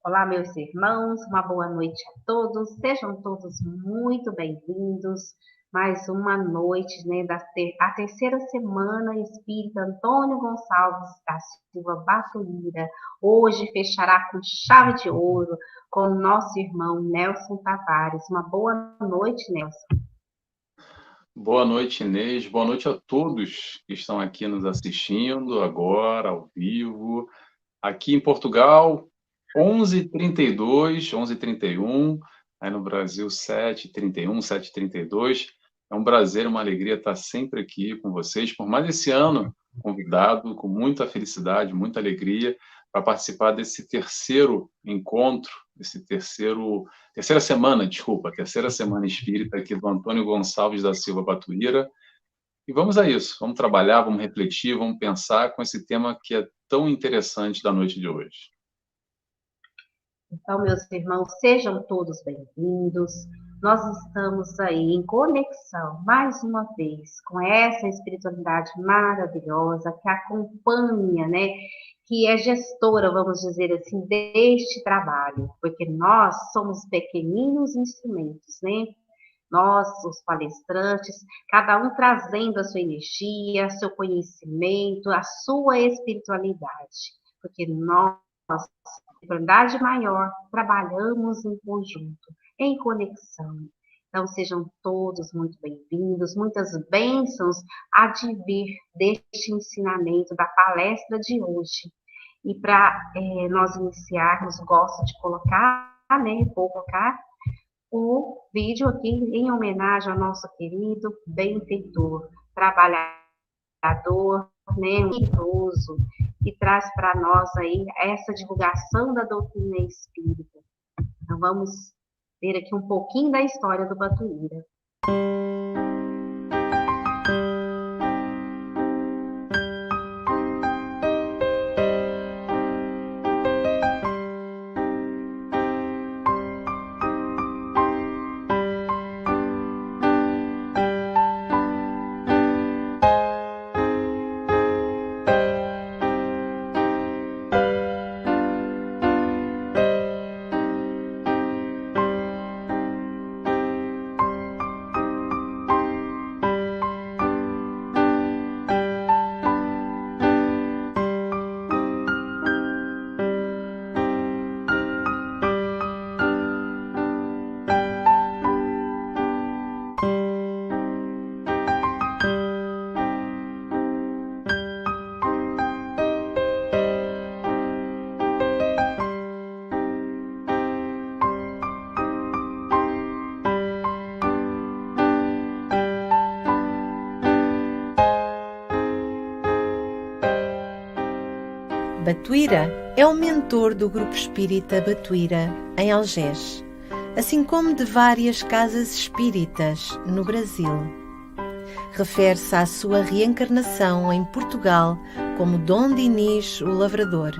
Olá, meus irmãos, uma boa noite a todos. Sejam todos muito bem-vindos. Mais uma noite, né, a terceira semana Espírita Antônio Gonçalves da Silva Batuíra. Hoje fechará com chave de ouro com o nosso irmão Nelson Tavares. Uma boa noite, Nelson. Boa noite, Inês. Boa noite a todos que estão aqui nos assistindo agora, ao vivo. Aqui em Portugal, 11h32, 11h31. Aí no Brasil, 7h31, 7h32. É um prazer, uma alegria estar sempre aqui com vocês, por mais esse ano convidado, com muita felicidade, muita alegria, para participar desse terceiro encontro, terceira semana espírita aqui do Antônio Gonçalves da Silva Batuíra. E vamos a isso, vamos trabalhar, vamos refletir, vamos pensar com esse tema que é tão interessante da noite de hoje. Então, meus irmãos, sejam todos bem-vindos. Nós estamos aí em conexão, mais uma vez, com essa espiritualidade maravilhosa que acompanha, né? Que é gestora, vamos dizer assim, deste trabalho, porque nós somos pequeninos instrumentos, né? Nós, os palestrantes, cada um trazendo a sua energia, seu conhecimento, a sua espiritualidade, porque nós, espiritualidade maior, trabalhamos em conjunto, em conexão. Então, sejam todos muito bem-vindos, muitas bênçãos a de vir deste ensinamento, da palestra de hoje. E para nós iniciarmos, gosto de colocar, né, vou colocar o vídeo aqui em homenagem ao nosso querido benfeitor, trabalhador, né, um idoso, que traz para nós aí essa divulgação da doutrina espírita. Então vamos ver aqui um pouquinho da história do Batuíra. Batuíra é o mentor do Grupo Espírita Batuíra, em Algés, assim como de várias casas espíritas no Brasil. Refere-se à sua reencarnação em Portugal como Dom Dinis o Lavrador,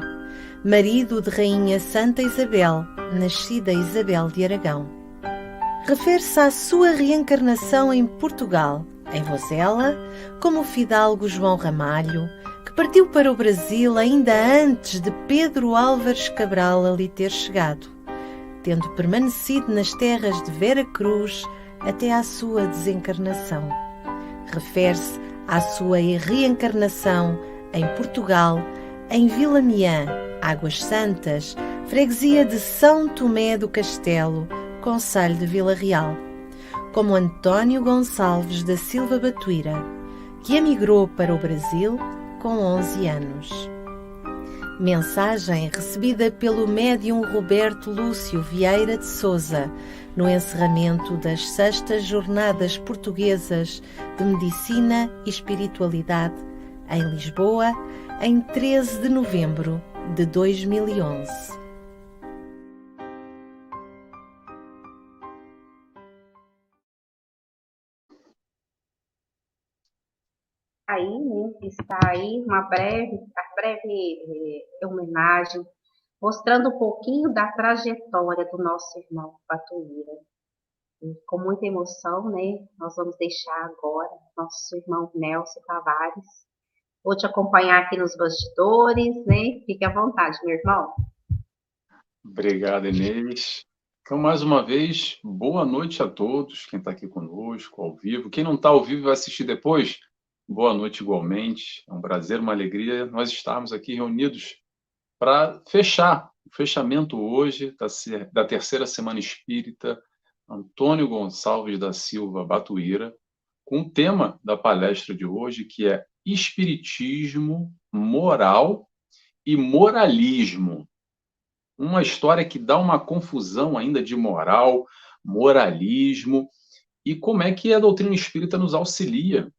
marido de Rainha Santa Isabel, nascida Isabel de Aragão. Refere-se à sua reencarnação em Portugal, em Vozela, como o fidalgo João Ramalho, que partiu para o Brasil ainda antes de Pedro Álvares Cabral ali ter chegado, tendo permanecido nas terras de Vera Cruz até à sua desencarnação. Refere-se à sua reencarnação em Portugal, em Vila Miã, Águas Santas, freguesia de São Tomé do Castelo, concelho de Vila Real, como Antônio Gonçalves da Silva Batuíra, que emigrou para o Brasil com 11 anos. Mensagem recebida pelo médium Roberto Lúcio Vieira de Sousa no encerramento das 6ª Jornadas Portuguesas de Medicina e Espiritualidade em Lisboa, em 13 de novembro de 2011. Aí, né, está aí uma breve homenagem, mostrando um pouquinho da trajetória do nosso irmão Batuíra. E com muita emoção, né, nós vamos deixar agora nosso irmão Nelson Tavares. Vou te acompanhar aqui nos bastidores, né? Fique à vontade, meu irmão. Obrigado, Inês. Então, mais uma vez, boa noite a todos, quem está aqui conosco, ao vivo. Quem não está ao vivo e vai assistir depois, boa noite igualmente. É um prazer, uma alegria nós estarmos aqui reunidos para fechar o fechamento hoje da terceira Semana Espírita Antônio Gonçalves da Silva Batuíra, com o tema da palestra de hoje, que é Espiritismo, Moral e Moralismo. Uma história que dá uma confusão ainda de moral, moralismo, e como é que a doutrina espírita nos auxilia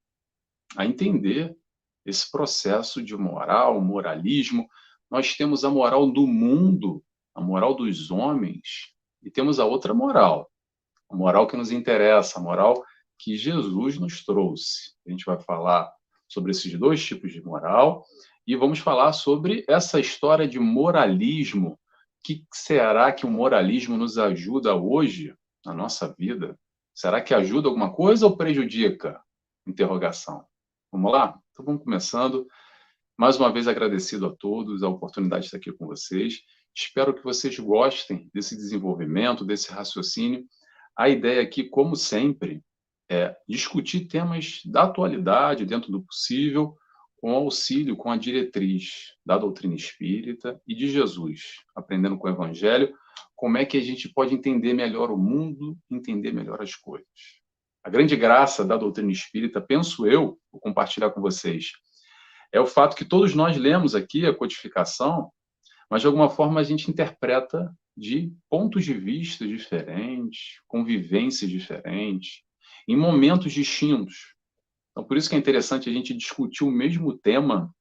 a entender esse processo de moral, moralismo. Nós temos a moral do mundo, a moral dos homens, e temos a outra moral, a moral que nos interessa, a moral que Jesus nos trouxe. A gente vai falar sobre esses dois tipos de moral e vamos falar sobre essa história de moralismo. O que será que o moralismo nos ajuda hoje na nossa vida? Será que ajuda alguma coisa ou prejudica? Interrogação. Vamos lá? Então vamos começando. Mais uma vez agradecido a todos a oportunidade de estar aqui com vocês. Espero que vocês gostem desse desenvolvimento, desse raciocínio. A ideia aqui, como sempre, é discutir temas da atualidade, dentro do possível, com auxílio, com a diretriz da doutrina espírita e de Jesus, aprendendo com o Evangelho, como é que a gente pode entender melhor o mundo, entender melhor as coisas. A grande graça da doutrina espírita, penso eu, vou compartilhar com vocês, é o fato que todos nós lemos aqui a codificação, mas de alguma forma a gente interpreta de pontos de vista diferentes, convivências diferentes, em momentos distintos. Então, por isso que é interessante a gente discutir o mesmo tema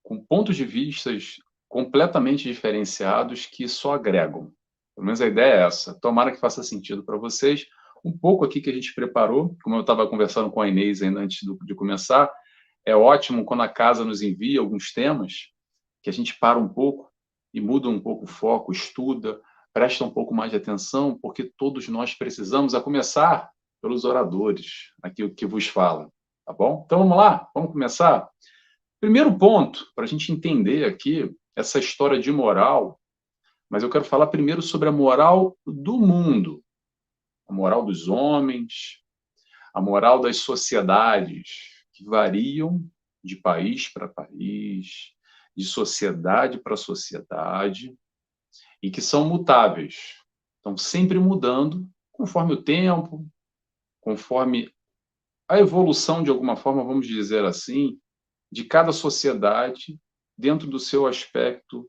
com pontos de vistas completamente diferenciados que só agregam. Pelo menos a ideia é essa. Tomara que faça sentido para vocês. Um pouco aqui que a gente preparou, como eu estava conversando com a Inês ainda antes de começar, é ótimo quando a casa nos envia alguns temas, que a gente para um pouco e muda um pouco o foco, estuda, presta um pouco mais de atenção, porque todos nós precisamos, a começar pelos oradores, aqui o que vos fala, tá bom? Então vamos lá, vamos começar? Primeiro ponto, para a gente entender aqui essa história de moral, mas eu quero falar primeiro sobre a moral do mundo, a moral dos homens, a moral das sociedades, que variam de país para país, de sociedade para sociedade, e que são mutáveis. Estão sempre mudando conforme o tempo, conforme a evolução, de alguma forma, vamos dizer assim, de cada sociedade dentro do seu aspecto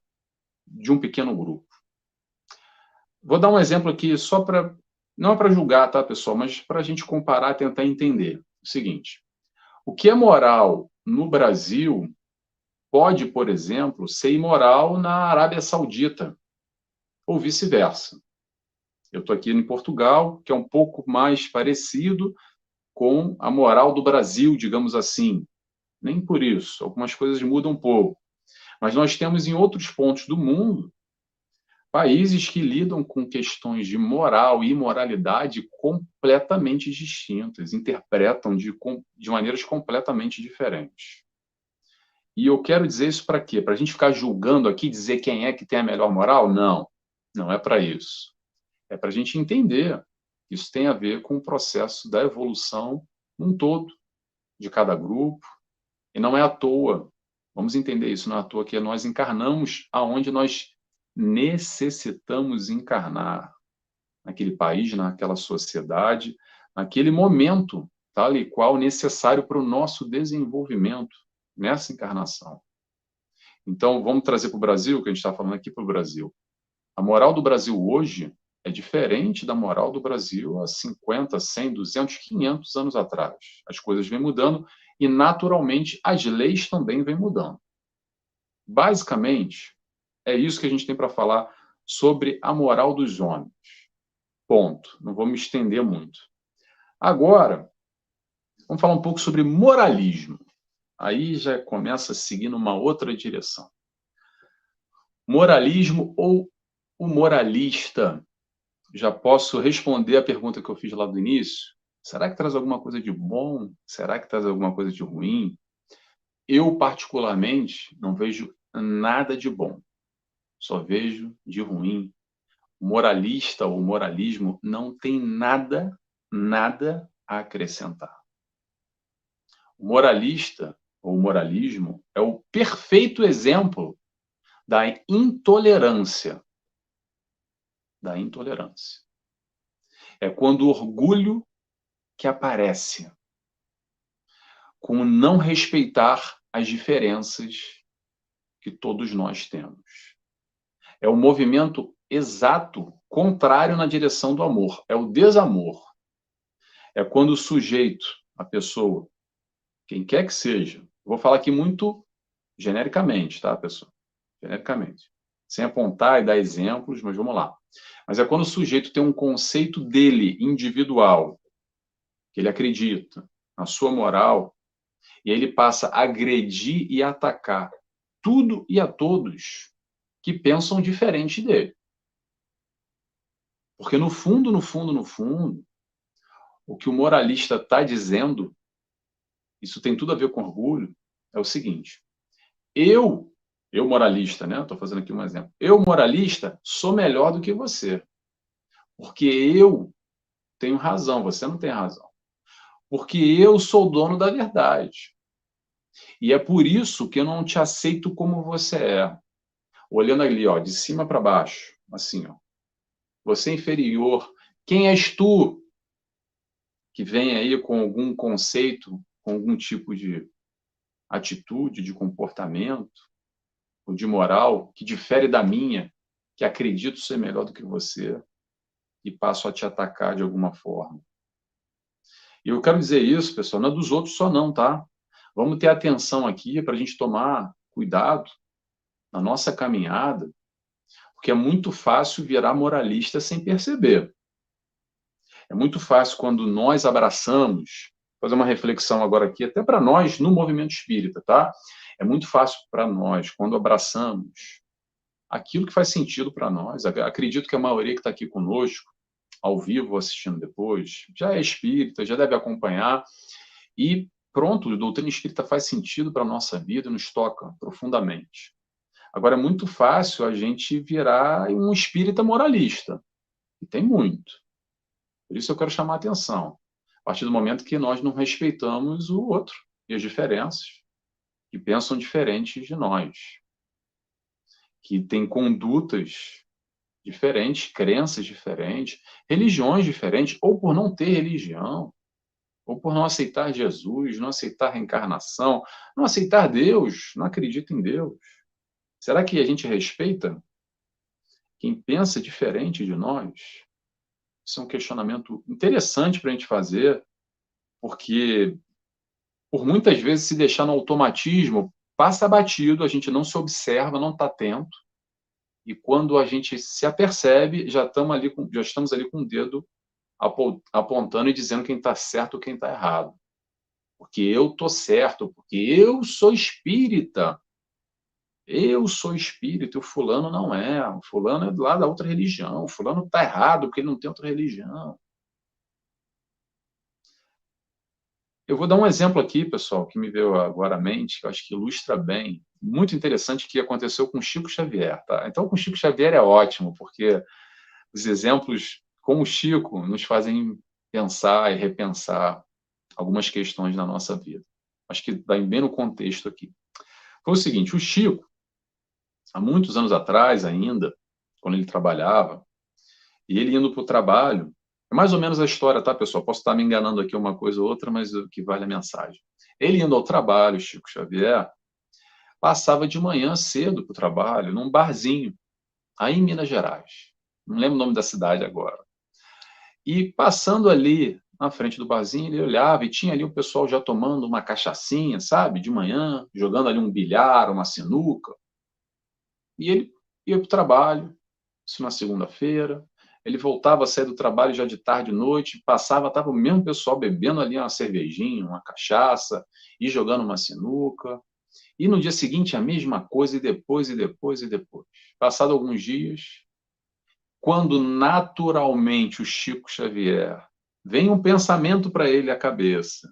de um pequeno grupo. Vou dar um exemplo aqui só para, não é para julgar, tá, pessoal, mas para a gente comparar, tentar entender. O seguinte, o que é moral no Brasil pode, por exemplo, ser imoral na Arábia Saudita, ou vice-versa. Eu estou aqui em Portugal, que é um pouco mais parecido com a moral do Brasil, digamos assim. Nem por isso, algumas coisas mudam um pouco. Mas nós temos em outros pontos do mundo países que lidam com questões de moral e imoralidade completamente distintas, interpretam de maneiras completamente diferentes. E eu quero dizer isso para quê? Para a gente ficar julgando aqui, dizer quem é que tem a melhor moral? Não, não é para isso. É para a gente entender que isso tem a ver com o processo da evolução num todo, de cada grupo, e não é à toa. Vamos entender isso, não é à toa que nós encarnamos aonde nós necessitamos encarnar, naquele país, naquela sociedade, naquele momento, tal e qual necessário para o nosso desenvolvimento nessa encarnação. Então, vamos trazer para o Brasil, que a gente está falando aqui para o Brasil. A moral do Brasil hoje é diferente da moral do Brasil há 50, 100, 200, 500 anos atrás. As coisas vêm mudando e, naturalmente, as leis também vêm mudando. Basicamente, é isso que a gente tem para falar sobre a moral dos homens. Ponto. Não vou me estender muito. Agora, vamos falar um pouco sobre moralismo. Aí já começa a seguir numa outra direção. Moralismo ou o moralista? Já posso responder a pergunta que eu fiz lá do início? Será que traz alguma coisa de bom? Será que traz alguma coisa de ruim? Eu, particularmente, não vejo nada de bom. só vejo de ruim. O moralista ou moralismo não tem nada a acrescentar. O moralista ou moralismo é o perfeito exemplo da intolerância. Da intolerância. É quando o orgulho que aparece com não respeitar as diferenças que todos nós temos. É o movimento exato contrário na direção do amor. É o desamor. É quando o sujeito, a pessoa, quem quer que seja, vou falar aqui muito genericamente, tá, pessoal? Genericamente. Sem apontar e dar exemplos, mas vamos lá. Mas é quando o sujeito tem um conceito dele, individual, que ele acredita, na sua moral, e aí ele passa a agredir e atacar tudo e a todos que pensam diferente dele. Porque no fundo, o que o moralista está dizendo, isso tem tudo a ver com orgulho, é o seguinte: eu moralista, né? Estou fazendo aqui um exemplo. Eu, moralista, sou melhor do que você. Porque eu tenho razão, você não tem razão. Porque eu sou o dono da verdade. E é por isso que eu não te aceito como você é. Olhando ali, ó, de cima para baixo, assim, ó. Você é inferior. Quem és tu que vem aí com algum conceito, com algum tipo de atitude, de comportamento, ou de moral, que difere da minha, que acredito ser melhor do que você, e passo a te atacar de alguma forma? E eu quero dizer isso, pessoal, não é dos outros só não, tá? Vamos ter atenção aqui para a gente tomar cuidado na nossa caminhada, porque é muito fácil virar moralista sem perceber. É muito fácil quando nós abraçamos, vou fazer uma reflexão agora aqui, até para nós no movimento espírita, tá? É muito fácil para nós, quando abraçamos aquilo que faz sentido para nós. Acredito que a maioria que está aqui conosco, ao vivo, assistindo depois, já é espírita, já deve acompanhar, e pronto, a doutrina espírita faz sentido para a nossa vida, nos toca profundamente. Agora, é muito fácil a gente virar um espírita moralista, e tem muito. Por isso eu quero chamar a atenção. A partir do momento que nós não respeitamos o outro e as diferenças, que pensam diferentes de nós, que têm condutas diferentes, crenças diferentes, religiões diferentes, ou por não ter religião, ou por não aceitar Jesus, não aceitar a reencarnação, não aceitar Deus, não acredita em Deus. Será que a gente respeita quem pensa diferente de nós? Isso é um questionamento interessante para a gente fazer, porque por muitas vezes se deixar no automatismo, passa batido, a gente não se observa, não está atento, e quando a gente se apercebe, já estamos ali com o dedo apontando e dizendo quem está certo ou quem está errado. Porque eu estou certo, porque eu sou espírita. Eu sou espírita, e o fulano não é. O fulano é lá da outra religião. O fulano está errado porque ele não tem outra religião. Eu vou dar um exemplo aqui, pessoal, que me veio agora à mente, que eu acho que ilustra bem, muito interessante, que aconteceu com Chico Xavier, tá? Então, com Chico Xavier é ótimo, porque os exemplos com o Chico nos fazem pensar e repensar algumas questões na nossa vida. Acho que está bem no contexto aqui. Foi o seguinte: o Chico, há muitos anos atrás ainda, quando ele trabalhava, e ele indo para o trabalho, é mais ou menos a história, tá, pessoal? Posso estar me enganando aqui uma coisa ou outra, mas o que vale a mensagem. Ele indo ao trabalho, Chico Xavier, passava de manhã cedo para o trabalho, num barzinho, aí em Minas Gerais. Não lembro o nome da cidade agora. E passando ali na frente do barzinho, ele olhava e tinha ali o pessoal já tomando uma cachaçinha, sabe, de manhã, jogando ali um bilhar, uma sinuca. E ele ia para o trabalho, isso na segunda-feira. Ele voltava a sair do trabalho já de tarde e noite, passava, estava o mesmo pessoal bebendo ali uma cervejinha, uma cachaça, e jogando uma sinuca. E no dia seguinte a mesma coisa, e depois. Passado alguns dias, quando naturalmente o Chico Xavier vem um pensamento para ele à cabeça,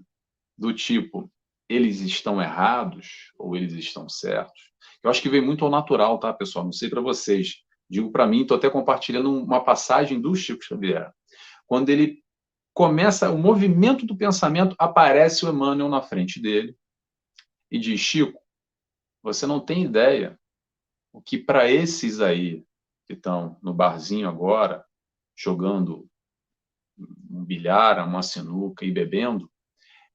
do tipo, eles estão errados ou eles estão certos? Eu acho que veio muito ao natural, tá, pessoal? Não sei para vocês. Digo para mim, estou até compartilhando uma passagem do Chico Xavier. Quando ele começa o movimento do pensamento, aparece o Emmanuel na frente dele e diz: Chico, você não tem ideia o que para esses aí que estão no barzinho agora, jogando um bilhar, uma sinuca e bebendo,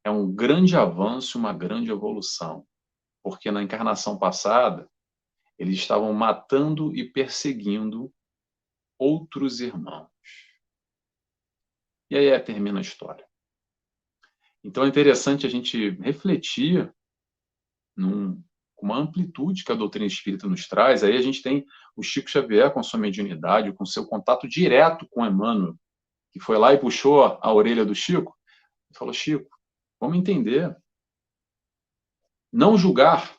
é um grande avanço, uma grande evolução. Porque na encarnação passada, eles estavam matando e perseguindo outros irmãos. E aí termina a história. Então é interessante a gente refletir com uma amplitude que a doutrina espírita nos traz. Aí a gente tem o Chico Xavier com sua mediunidade, com seu contato direto com Emmanuel, que foi lá e puxou a orelha do Chico e falou: Chico, vamos entender. Não julgar.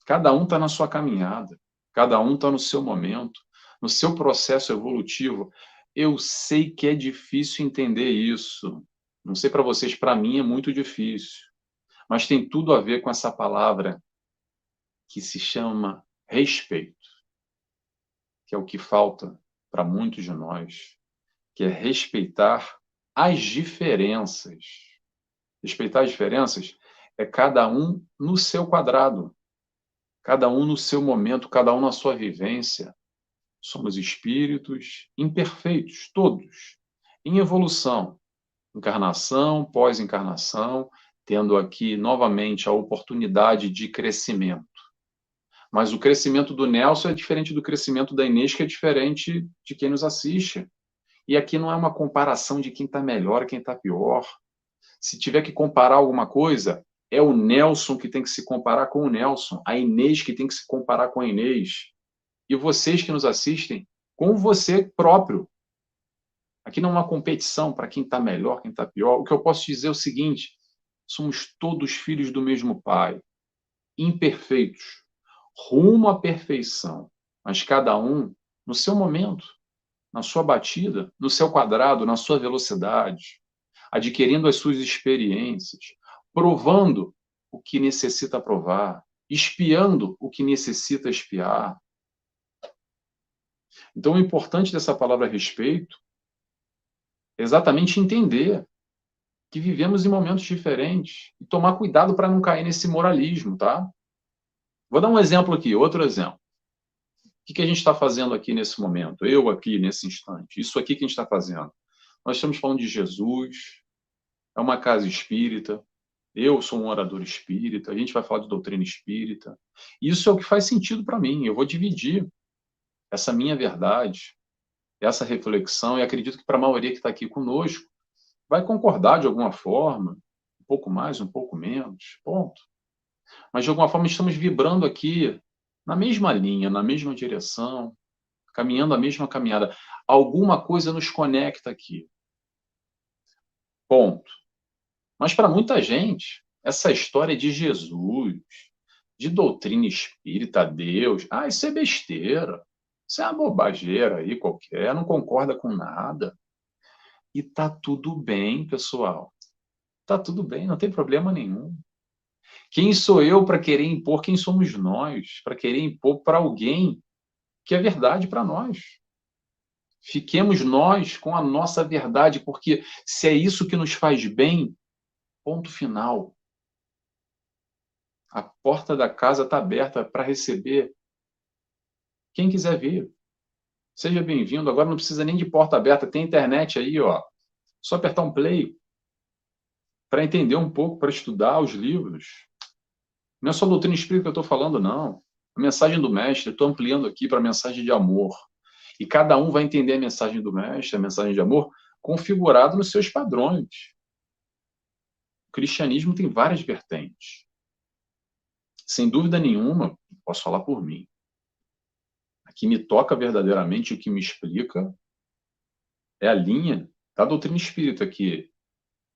Cada um está na sua caminhada. Cada um está no seu momento, no seu processo evolutivo. Eu sei que é difícil entender isso. Não sei para vocês, para mim é muito difícil. Mas tem tudo a ver com essa palavra que se chama respeito, que é o que falta para muitos de nós, que é respeitar as diferenças. Respeitar as diferenças é cada um no seu quadrado, cada um no seu momento, cada um na sua vivência. Somos espíritos imperfeitos, todos, em evolução, encarnação, pós-encarnação, tendo aqui novamente a oportunidade de crescimento. Mas o crescimento do Nelson é diferente do crescimento da Inês, que é diferente de quem nos assiste. E aqui não é uma comparação de quem está melhor e quem está pior. Se tiver que comparar alguma coisa, é o Nelson que tem que se comparar com o Nelson, a Inês que tem que se comparar com a Inês. E vocês que nos assistem, com você próprio. Aqui não é uma competição para quem está melhor, quem está pior. O que eu posso dizer é o seguinte: somos todos filhos do mesmo Pai, imperfeitos, rumo à perfeição, mas cada um no seu momento, na sua batida, no seu quadrado, na sua velocidade, adquirindo as suas experiências, provando o que necessita provar, espiando o que necessita espiar. Então, o importante dessa palavra respeito é exatamente entender que vivemos em momentos diferentes e tomar cuidado para não cair nesse moralismo, tá? Vou dar um exemplo aqui, outro exemplo. O que a gente está fazendo aqui nesse momento? Eu aqui, nesse instante. Isso aqui que a gente está fazendo. Nós estamos falando de Jesus, é uma casa espírita, eu sou um orador espírita, a gente vai falar de doutrina espírita. Isso é o que faz sentido para mim. Eu vou dividir essa minha verdade, essa reflexão, e acredito que para a maioria que está aqui conosco, vai concordar de alguma forma, um pouco mais, um pouco menos, ponto. Mas de alguma forma estamos vibrando aqui na mesma linha, na mesma direção, caminhando a mesma caminhada. Alguma coisa nos conecta aqui. Ponto. Mas para muita gente, essa história de Jesus, de doutrina espírita, Deus, isso é besteira. Isso é uma bobageira aí qualquer, não concorda com nada. E tá tudo bem, pessoal. Tá tudo bem, não tem problema nenhum. Quem sou eu para querer impor? Quem somos nós para querer impor para alguém que é verdade para nós? Fiquemos nós com a nossa verdade, porque se é isso que nos faz bem, ponto final. A porta da casa está aberta para receber quem quiser vir. Seja bem-vindo. Agora não precisa nem de porta aberta, tem internet aí, ó. Só apertar um play para entender um pouco, para estudar os livros. Não é só doutrina espírita que eu estou falando, não. A mensagem do mestre, eu estou ampliando aqui para a mensagem de amor. E cada um vai entender a mensagem do mestre, a mensagem de amor, configurado nos seus padrões. O cristianismo tem várias vertentes. Sem dúvida nenhuma, posso falar por mim. A que me toca verdadeiramente, o que me explica, é a linha da doutrina espírita, que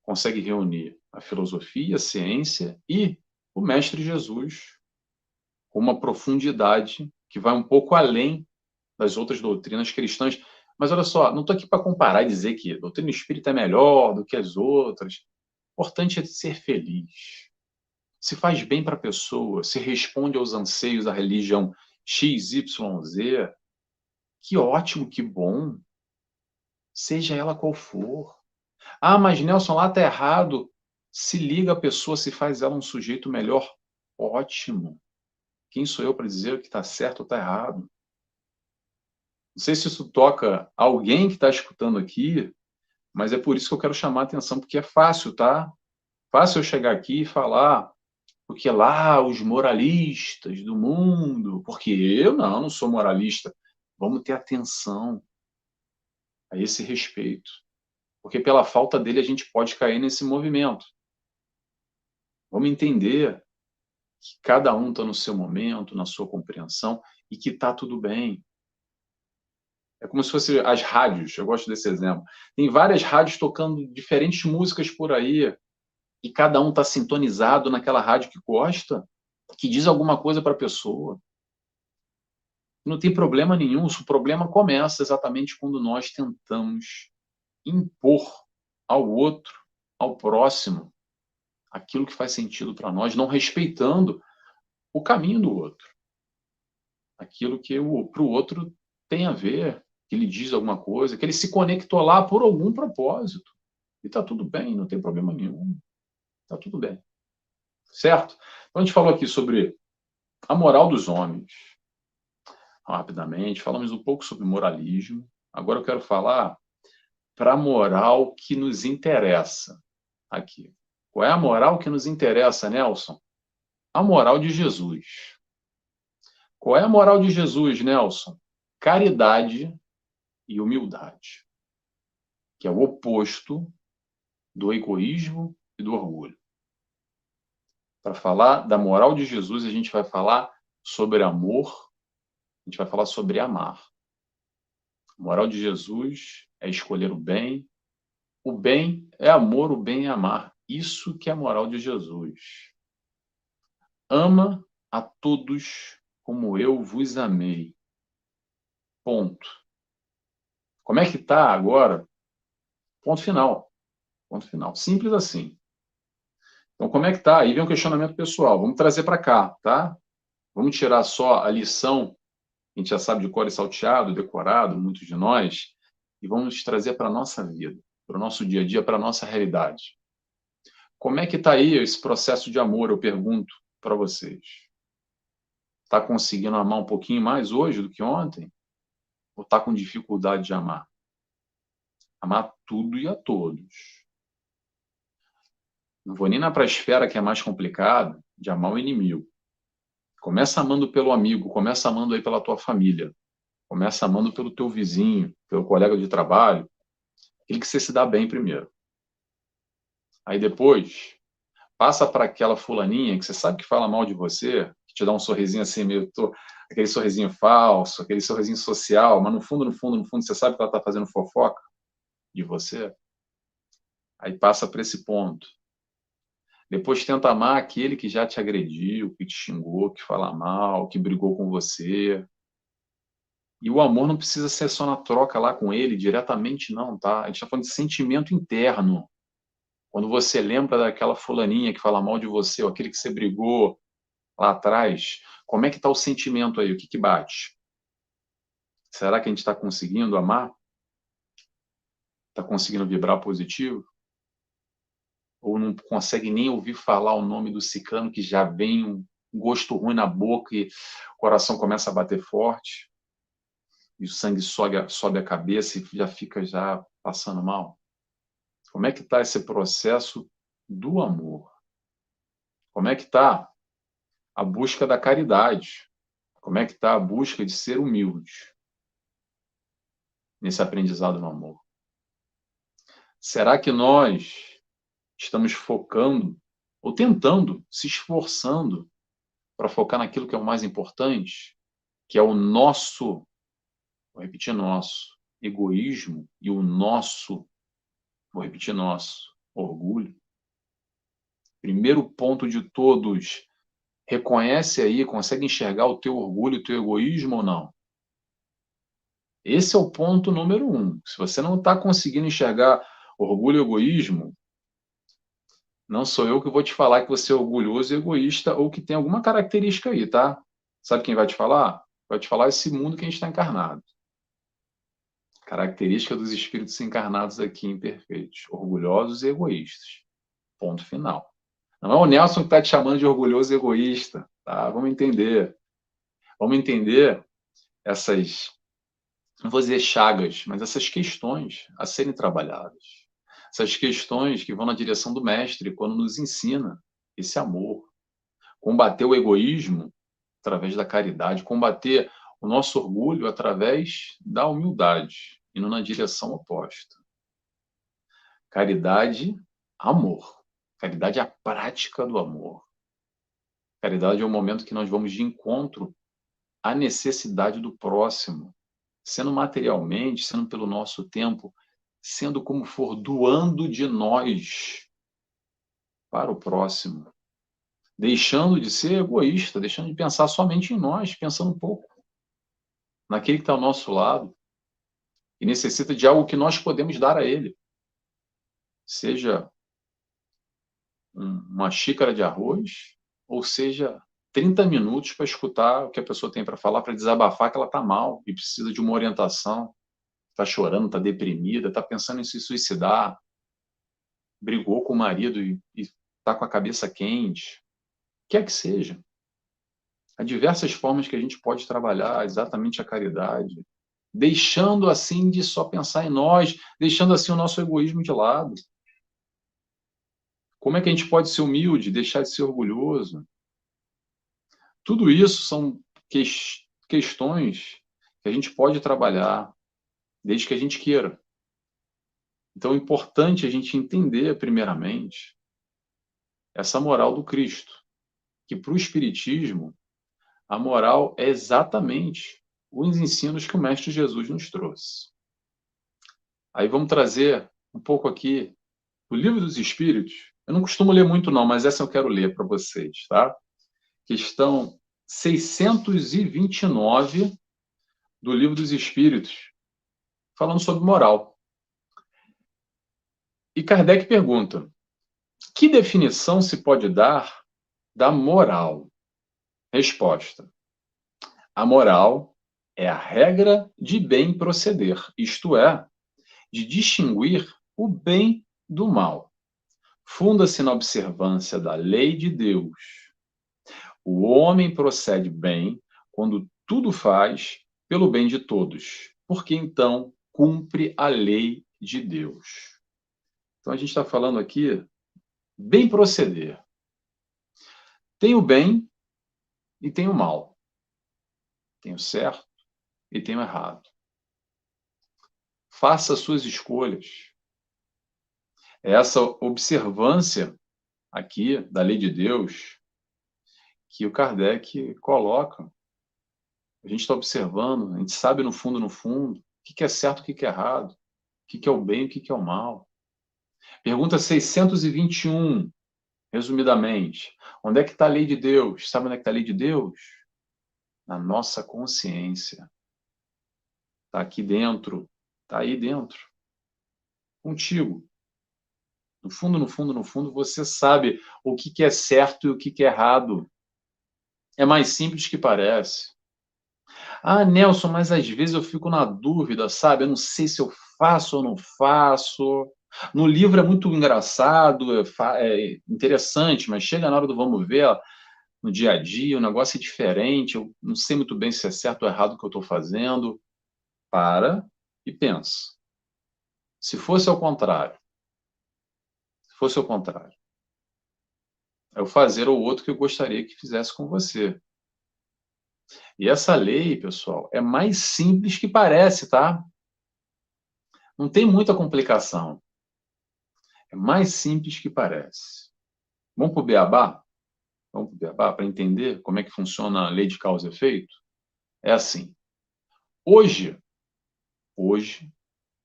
consegue reunir a filosofia, a ciência e o Mestre Jesus, com uma profundidade que vai um pouco além das outras doutrinas cristãs. Mas olha só, não estou aqui para comparar e dizer que a doutrina espírita é melhor do que as outras. O importante é ser feliz. se faz bem para a pessoa, se responde aos anseios da religião XYZ, que ótimo, que bom, seja ela qual for. Ah, mas Nelson, lá está errado. Se liga a pessoa, se faz ela um sujeito melhor, ótimo. Quem sou eu para dizer o que está certo ou está errado? Não sei se isso toca alguém que está escutando aqui, mas é por isso que eu quero chamar a atenção, porque é fácil, tá? Fácil eu chegar aqui e falar, porque lá os moralistas do mundo, porque eu não sou moralista. Vamos ter atenção a esse respeito, porque pela falta dele a gente pode cair nesse movimento. Vamos entender que cada um está no seu momento, na sua compreensão, e que está tudo bem. É como se fosse as rádios, eu gosto desse exemplo. Tem várias rádios tocando diferentes músicas por aí, e cada um está sintonizado naquela rádio que gosta, que diz alguma coisa para a pessoa. Não tem problema nenhum, o problema começa exatamente quando nós tentamos impor ao outro, ao próximo, aquilo que faz sentido para nós, não respeitando o caminho do outro. Aquilo que para o outro tem a ver, que ele diz alguma coisa, que ele se conectou lá por algum propósito. E está tudo bem, não tem problema nenhum. Está tudo bem. Certo? Então, a gente falou aqui sobre a moral dos homens. Rapidamente, falamos um pouco sobre moralismo. Agora eu quero falar para a moral que nos interessa aqui. Qual é a moral que nos interessa, Nelson? A moral de Jesus. Qual é a moral de Jesus, Nelson? Caridade e humildade, que é o oposto do egoísmo e do orgulho. Para falar da moral de Jesus, a gente vai falar sobre amor, a gente vai falar sobre amar. A moral de Jesus é escolher o bem é amor, o bem é amar. Isso que é a moral de Jesus. Ama a todos como eu vos amei. Ponto. Como é que está agora? Ponto final. Ponto final. Simples assim. Então, como é que está? Aí vem um questionamento pessoal. Vamos trazer para cá, tá? Vamos tirar só a lição, a gente já sabe de cor e salteado, decorado, muitos de nós, e vamos trazer para a nossa vida, para o nosso dia a dia, para a nossa realidade. Como é que está aí esse processo de amor, eu pergunto para vocês? Está conseguindo amar um pouquinho mais hoje do que ontem? Ou está com dificuldade de amar? Amar tudo e a todos. Não vou nem na pré-esfera, que é mais complicado, de amar o inimigo. Começa amando pelo amigo, começa amando aí pela tua família, começa amando pelo teu vizinho, pelo colega de trabalho, aquele que você se dá bem primeiro. Aí depois, passa para aquela fulaninha que você sabe que fala mal de você, que te dá um sorrisinho assim, meio aquele sorrisinho falso, aquele sorrisinho social, mas no fundo, você sabe que ela está fazendo fofoca de você. Aí passa para esse ponto. Depois tenta amar aquele que já te agrediu, que te xingou, que fala mal, que brigou com você. E o amor não precisa ser só na troca lá com ele, diretamente não, tá? A gente está falando de sentimento interno. Quando você lembra daquela fulaninha que fala mal de você, ou aquele que você brigou lá atrás, como é que está o sentimento aí? O que bate? Será que a gente está conseguindo amar? Está conseguindo vibrar positivo? Ou não consegue nem ouvir falar o nome do ciclano, que já vem um gosto ruim na boca e o coração começa a bater forte? E o sangue sobe a cabeça e já fica já passando mal? Como é que está esse processo do amor? Como é que está a busca da caridade? Como é que está a busca de ser humilde nesse aprendizado no amor? Será que nós estamos focando ou tentando, se esforçando para focar naquilo que é o mais importante, que é o nosso, vou repetir, nosso egoísmo e o nosso, vou repetir, nosso orgulho? Primeiro ponto de todos, reconhece aí, consegue enxergar o teu orgulho, o teu egoísmo ou não? Esse é o ponto número 1. Se você não está conseguindo enxergar orgulho e egoísmo, Não sou eu que vou te falar que você é orgulhoso e egoísta ou que tem alguma característica aí, tá? Sabe quem vai te falar? Vai te falar esse mundo que a gente está encarnado. Característica dos espíritos encarnados aqui imperfeitos, orgulhosos e egoístas. Ponto final. Não é o Nelson que está te chamando de orgulhoso e egoísta, tá? Vamos entender. Vamos entender essas, não vou dizer chagas, mas essas questões a serem trabalhadas. Essas questões que vão na direção do mestre quando nos ensina esse amor. Combater o egoísmo através da caridade, combater o nosso orgulho através da humildade, indo na direção oposta. Caridade, amor. Caridade é a prática do amor. Caridade é o momento que nós vamos de encontro à necessidade do próximo, sendo materialmente, sendo pelo nosso tempo, sendo como for, doando de nós para o próximo. Deixando de ser egoísta, deixando de pensar somente em nós, pensando um pouco naquele que está ao nosso lado e necessita de algo que nós podemos dar a ele. Seja uma xícara de arroz, ou seja, 30 minutos para escutar o que a pessoa tem para falar, para desabafar que ela está mal e precisa de uma orientação, está chorando, está deprimida, está pensando em se suicidar, brigou com o marido e está com a cabeça quente, quer que seja. Há diversas formas que a gente pode trabalhar exatamente a caridade, deixando assim de só pensar em nós, deixando assim o nosso egoísmo de lado. Como é que a gente pode ser humilde, deixar de ser orgulhoso? Tudo isso são questões que a gente pode trabalhar, desde que a gente queira. Então, é importante a gente entender, primeiramente, essa moral do Cristo, que para o Espiritismo, a moral é exatamente os ensinos que o Mestre Jesus nos trouxe. Aí vamos trazer um pouco aqui do Livro dos Espíritos. Eu não costumo ler muito não, mas essa eu quero ler para vocês, tá? Questão 629 do Livro dos Espíritos, falando sobre moral. E Kardec pergunta: que definição se pode dar da moral? Resposta: a moral é a regra de bem proceder, isto é, de distinguir o bem do mal. Funda-se na observância da lei de Deus. O homem procede bem quando tudo faz pelo bem de todos, porque então cumpre a lei de Deus. Então a gente está falando aqui bem proceder. Tem o bem e tem o mal. Tem o certo e tem o errado. Faça suas escolhas. Essa observância aqui da lei de Deus que o Kardec coloca. A gente está observando, a gente sabe no fundo, o que é certo, o que é errado, o que é o bem, o que é o mal. Pergunta 621, resumidamente. Onde é que está a lei de Deus? Sabe onde é que está a lei de Deus? Na nossa consciência. Está aqui dentro, está aí dentro. Contigo. No fundo, você sabe o que é certo e o que é errado. É mais simples que parece. Ah, Nelson, mas às vezes eu fico na dúvida, sabe? Eu não sei se eu faço ou não faço. No livro é muito engraçado, é interessante, mas chega na hora do vamos ver, no dia a dia, o negócio é diferente, eu não sei muito bem se é certo ou errado o que eu estou fazendo. Para e pensa. Se fosse ao contrário, é o fazer ou outro que eu gostaria que fizesse com você. E essa lei, pessoal, é mais simples que parece, tá? Não tem muita complicação. É mais simples que parece. Vamos para o beabá? Vamos para o beabá para entender como é que funciona a lei de causa e efeito? É assim. Hoje,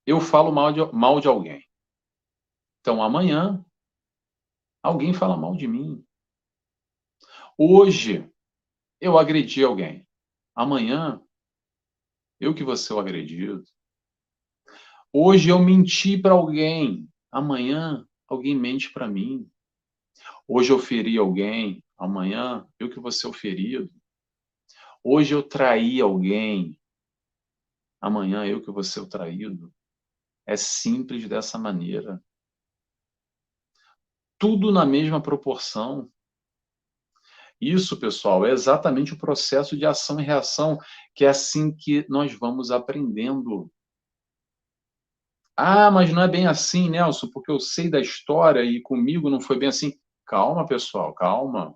eu falo mal de alguém. Então, amanhã, alguém fala mal de mim. Hoje, eu agredi alguém. Amanhã, eu que vou ser o agredido. Hoje, eu menti para alguém. Amanhã, alguém mente para mim. Hoje eu feri alguém, amanhã eu que vou ser o ferido. Hoje eu traí alguém, amanhã eu que vou ser o traído. É simples dessa maneira. Tudo na mesma proporção. Isso, pessoal, é exatamente o processo de ação e reação, que é assim que nós vamos aprendendo. Ah, mas não é bem assim, Nelson, porque eu sei da história e comigo não foi bem assim. Calma, pessoal, calma.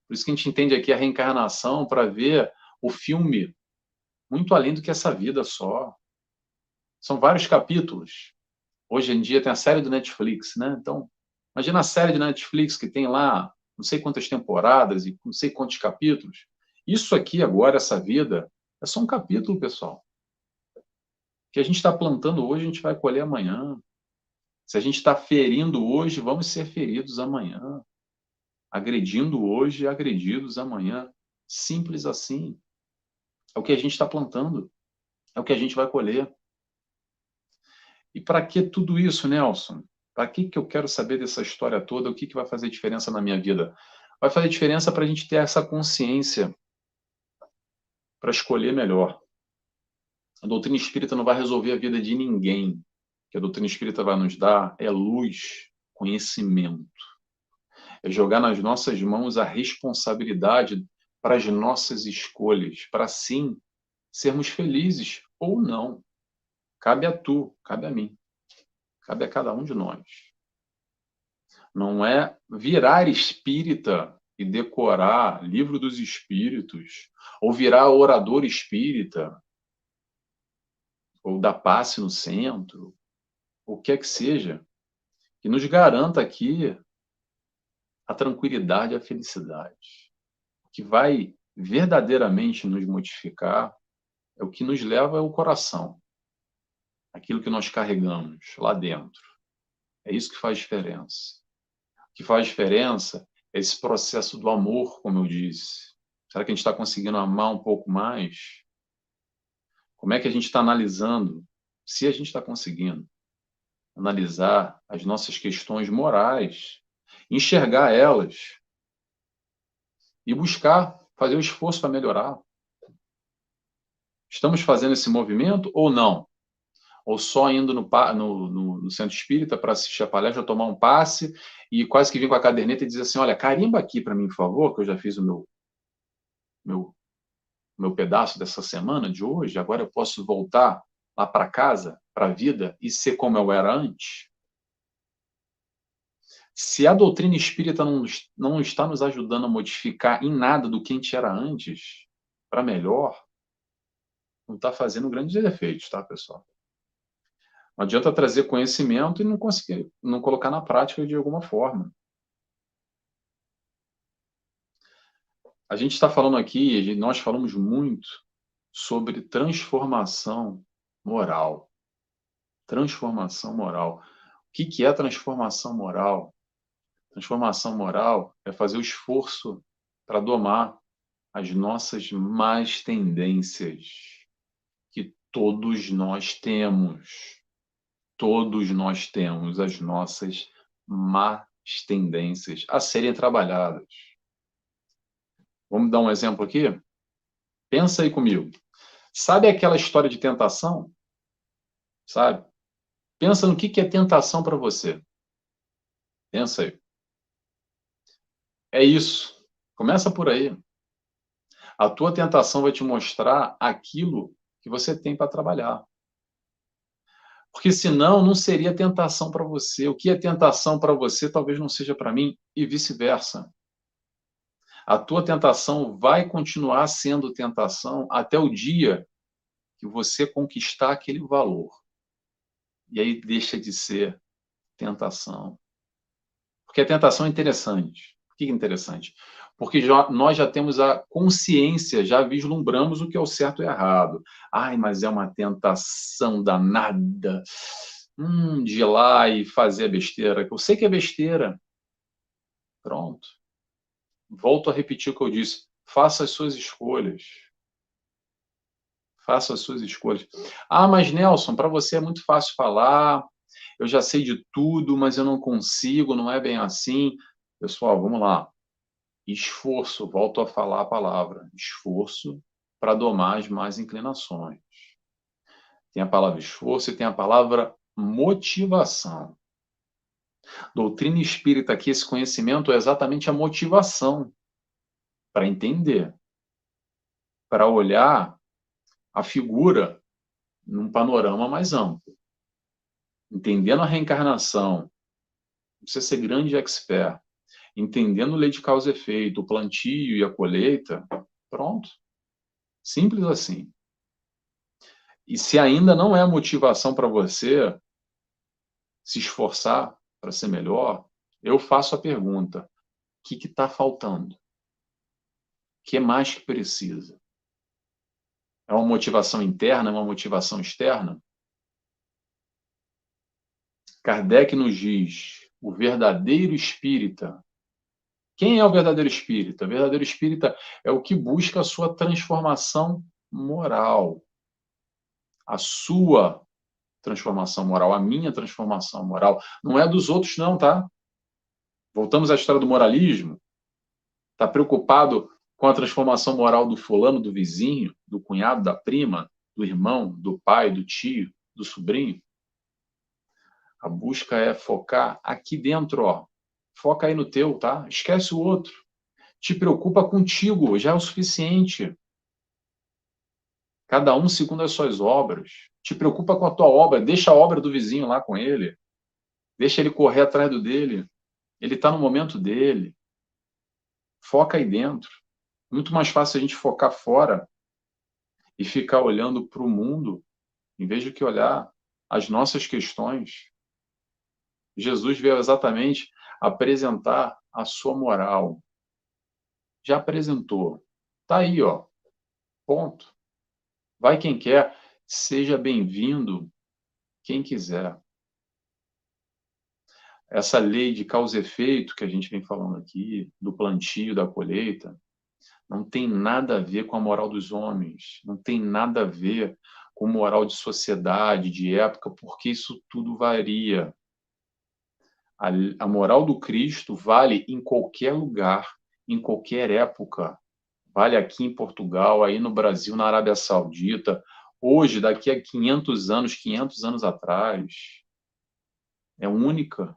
Por isso que a gente entende aqui a reencarnação para ver o filme muito além do que essa vida só. São vários capítulos. Hoje em dia tem a série do Netflix, né? Então, imagina a série de Netflix que tem lá não sei quantas temporadas e não sei quantos capítulos. Isso aqui agora, essa vida, é só um capítulo, pessoal. O que a gente está plantando hoje, a gente vai colher amanhã. Se a gente está ferindo hoje, vamos ser feridos amanhã. Agredindo hoje, agredidos amanhã. Simples assim. É o que a gente está plantando. É o que a gente vai colher. E para que tudo isso, Nelson? Para que eu quero saber dessa história toda? O que vai fazer diferença na minha vida? Vai fazer diferença para a gente ter essa consciência para escolher melhor. A doutrina espírita não vai resolver a vida de ninguém. O que a doutrina espírita vai nos dar é luz, conhecimento. É jogar nas nossas mãos a responsabilidade para as nossas escolhas, para sim sermos felizes ou não. Cabe a tu, cabe a mim, cabe a cada um de nós. Não é virar espírita e decorar livro dos espíritos, ou virar orador espírita, ou dar passe no centro, o que é que seja, que nos garanta aqui a tranquilidade e a felicidade. O que vai verdadeiramente nos modificar é o que nos leva ao coração, aquilo que nós carregamos lá dentro. É isso que faz diferença. O que faz diferença é esse processo do amor, como eu disse. Será que a gente está conseguindo amar um pouco mais? Como é que a gente está analisando? Se a gente está conseguindo analisar as nossas questões morais, enxergar elas e buscar fazer o esforço para melhorar. Estamos fazendo esse movimento ou não? Ou só indo no centro espírita para assistir a palestra, tomar um passe e quase que vir com a caderneta e dizer assim, olha, carimba aqui para mim, por favor, que eu já fiz o meu pedaço dessa semana, de hoje, agora eu posso voltar lá para casa, para a vida, e ser como eu era antes? Se a doutrina espírita não está nos ajudando a modificar em nada do que a gente era antes, para melhor, não está fazendo grandes efeitos, tá, pessoal? Não adianta trazer conhecimento e não conseguir, não colocar na prática de alguma forma. A gente está falando aqui, nós falamos muito sobre transformação moral. Transformação moral. O que é transformação moral? Transformação moral é fazer o esforço para domar as nossas más tendências, que todos nós temos. Todos nós temos as nossas más tendências a serem trabalhadas. Vamos dar um exemplo aqui? Pensa aí comigo. Sabe aquela história de tentação? Sabe? Pensa no que é tentação para você. Pensa aí. É isso. Começa por aí. A tua tentação vai te mostrar aquilo que você tem para trabalhar. Porque senão não seria tentação para você. O que é tentação para você talvez não seja para mim e vice-versa. A tua tentação vai continuar sendo tentação até o dia que você conquistar aquele valor. E aí deixa de ser tentação. Porque a tentação é interessante. Por que é interessante? Porque nós já temos a consciência, já vislumbramos o que é o certo e errado. Ai, mas é uma tentação danada de ir lá e fazer a besteira. Eu sei que é besteira. Pronto. Volto a repetir o que eu disse. Faça as suas escolhas. Faça as suas escolhas. Ah, mas Nelson, para você é muito fácil falar. Eu já sei de tudo, mas eu não consigo, não é bem assim. Pessoal, vamos lá. Esforço, volto a falar a palavra, esforço para domar as más inclinações. Tem a palavra esforço e tem a palavra motivação. Doutrina espírita aqui, esse conhecimento é exatamente a motivação para entender, para olhar a figura num panorama mais amplo. Entendendo a reencarnação, não precisa ser grande expert, entendendo lei de causa e efeito, o plantio e a colheita, pronto. Simples assim. E se ainda não é motivação para você se esforçar para ser melhor, eu faço a pergunta: o que está faltando? O que mais que precisa? É uma motivação interna, é uma motivação externa? Kardec nos diz, o verdadeiro espírita. Quem é o verdadeiro espírita? O verdadeiro espírita é o que busca a sua transformação moral. A sua transformação moral, a minha transformação moral. Não é dos outros não, tá? Voltamos à história do moralismo. Está preocupado com a transformação moral do fulano, do vizinho, do cunhado, da prima, do irmão, do pai, do tio, do sobrinho? A busca é focar aqui dentro, ó. Foca aí no teu, tá? Esquece o outro. Te preocupa contigo, já é o suficiente. Cada um segundo as suas obras. Te preocupa com a tua obra, deixa a obra do vizinho lá com ele. Deixa ele correr atrás do dele. Ele está no momento dele. Foca aí dentro. Muito mais fácil a gente focar fora e ficar olhando para o mundo, em vez de que olhar as nossas questões. Jesus veio exatamente apresentar a sua moral. Já apresentou. Está aí, ó. Ponto. Vai quem quer, seja bem-vindo quem quiser. Essa lei de causa e efeito que a gente vem falando aqui, do plantio, da colheita, não tem nada a ver com a moral dos homens, não tem nada a ver com moral de sociedade, de época, porque isso tudo varia. A moral do Cristo vale em qualquer lugar, em qualquer época. Vale aqui em Portugal, aí no Brasil, na Arábia Saudita, hoje, daqui a 500 anos atrás. É única.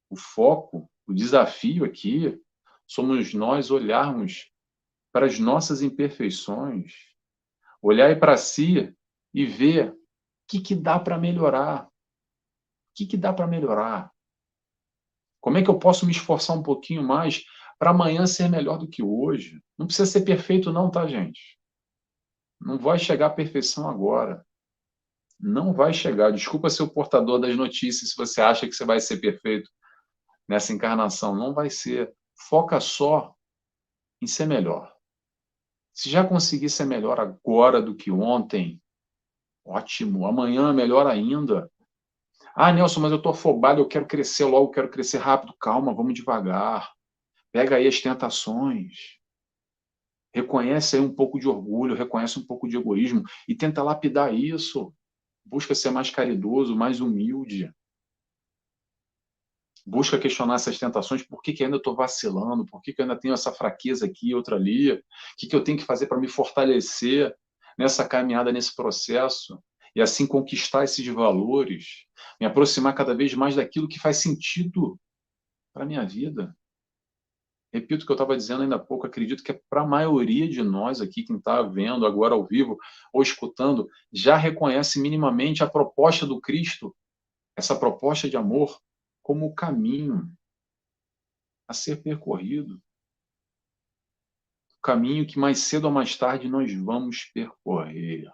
O foco, o desafio aqui, somos nós olharmos para as nossas imperfeições, olhar para si e ver o que dá para melhorar. O que dá para melhorar? Como é que eu posso me esforçar um pouquinho mais para amanhã ser melhor do que hoje? Não precisa ser perfeito não, tá, gente? Não vai chegar à perfeição agora. Não vai chegar. Desculpa ser o portador das notícias se você acha que você vai ser perfeito nessa encarnação. Não vai ser. Foca só em ser melhor. Se já conseguir ser melhor agora do que ontem, ótimo. Amanhã melhor ainda. Ah, Nelson, mas eu estou afobado, eu quero crescer logo, eu quero crescer rápido. Calma, vamos devagar. Pega aí as tentações. Reconhece aí um pouco de orgulho, reconhece um pouco de egoísmo e tenta lapidar isso. Busca ser mais caridoso, mais humilde. Busca questionar essas tentações. Por que ainda estou vacilando? Por que eu ainda tenho essa fraqueza aqui e outra ali? O que eu tenho que fazer para me fortalecer nessa caminhada, nesse processo? E assim conquistar esses valores, me aproximar cada vez mais daquilo que faz sentido para a minha vida. Repito o que eu estava dizendo ainda há pouco, acredito que é para a maioria de nós aqui, quem está vendo agora ao vivo ou escutando, já reconhece minimamente a proposta do Cristo, essa proposta de amor, como o caminho a ser percorrido. O caminho que mais cedo ou mais tarde nós vamos percorrer.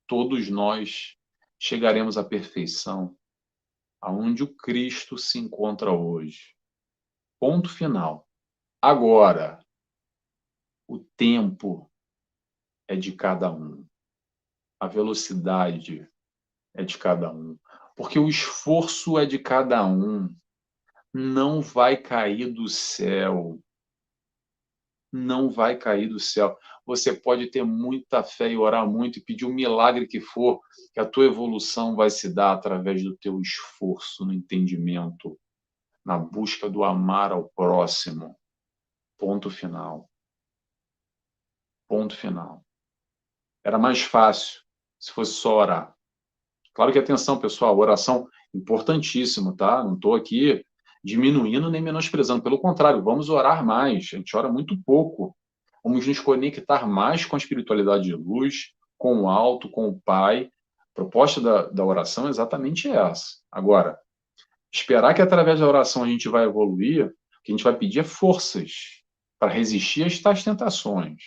Todos nós chegaremos à perfeição, aonde o Cristo se encontra hoje. Ponto final. Agora, o tempo é de cada um. A velocidade é de cada um. Porque o esforço é de cada um. Não vai cair do céu. Não vai cair do céu. Você pode ter muita fé e orar muito e pedir um milagre que for, que a tua evolução vai se dar através do teu esforço no entendimento, na busca do amar ao próximo. Ponto final. Ponto final. Era mais fácil se fosse só orar. Claro que, atenção, pessoal, oração importantíssimo, tá? Não estou aqui diminuindo nem menosprezando. Pelo contrário, vamos orar mais. A gente ora muito pouco. Vamos nos conectar mais com a espiritualidade de luz, com o alto, com o Pai. A proposta da oração é exatamente essa. Agora, esperar que através da oração a gente vai evoluir, o que a gente vai pedir é forças para resistir a tais tentações.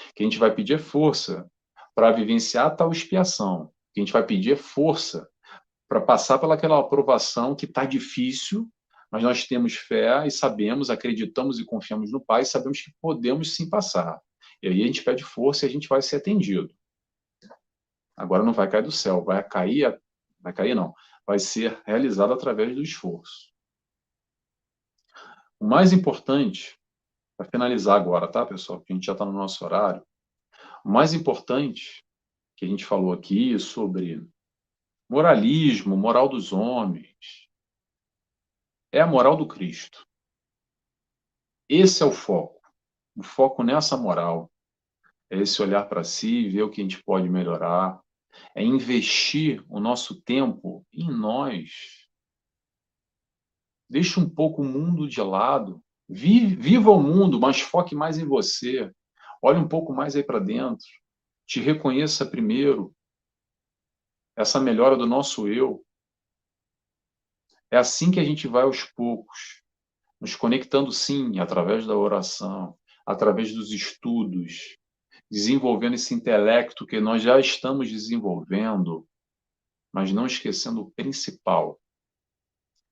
O que a gente vai pedir é força para vivenciar tal expiação. O que a gente vai pedir é força para passar pelaquela aprovação que está difícil, mas nós temos fé e sabemos, acreditamos e confiamos no Pai, e sabemos que podemos sim passar. E aí a gente pede força e a gente vai ser atendido. Agora não vai cair do céu, vai cair não, vai ser realizado através do esforço. O mais importante, para finalizar agora, tá, pessoal, porque a gente já está no nosso horário, o mais importante que a gente falou aqui sobre moralismo, moral dos homens, é a moral do Cristo. Esse é o foco nessa moral, é esse olhar para si, ver o que a gente pode melhorar, é investir o nosso tempo em nós. Deixa um pouco o mundo de lado, viva o mundo, mas foque mais em você. Olhe um pouco mais aí para dentro, te reconheça primeiro, essa melhora do nosso eu. É assim que a gente vai aos poucos, nos conectando sim, através da oração, através dos estudos, desenvolvendo esse intelecto que nós já estamos desenvolvendo, mas não esquecendo o principal,